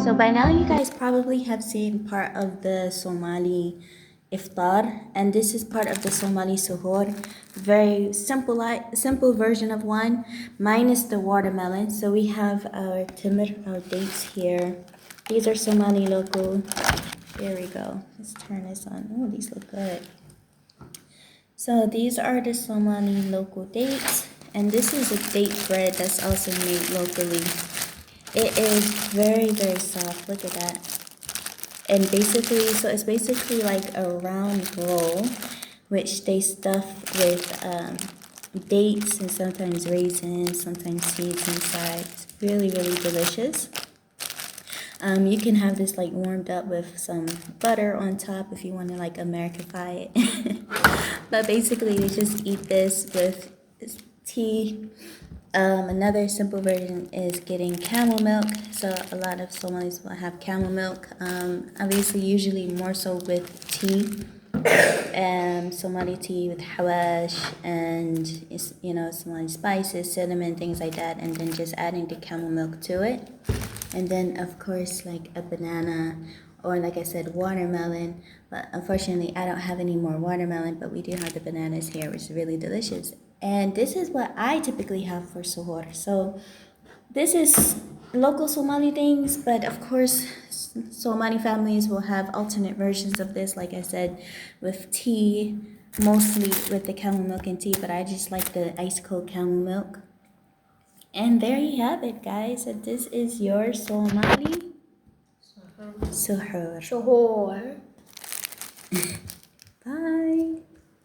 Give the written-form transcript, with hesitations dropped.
So by now you guys probably have seen part of the Somali Iftar, and this is part of the Somali Suhoor. Very simple version of one, minus the watermelon. So we have our timir, our dates here. These are Somali local. Here we go. Let's turn this on. Oh, these look good. So these are the Somali local dates, and this is a date bread that's also made locally. It is very, very soft. Look at that. And basically, so it's basically like a round roll, which they stuff with dates and sometimes raisins, sometimes seeds inside. It's really, really delicious. You can have this like warmed up with some butter on top if you want to like Americanify it. But basically, you just eat this with tea. Another simple version is getting camel milk. So a lot of Somalis will have camel milk. Obviously, usually more so with tea. Somali tea with hawash and Somali spices, cinnamon, things like that, and then just adding the camel milk to it. And then of course like a banana, or like I said, watermelon. But unfortunately I don't have any more watermelon, but we do have the bananas here, which is really delicious. And this is what I typically have for suhoor. So this is local Somali things, but of course Somali families will have alternate versions of this, like I said, with tea, mostly with the camel milk and tea, but I just like the ice cold camel milk. And there you have it, guys. So this is your Somali suhoor. Suhoor. Bye.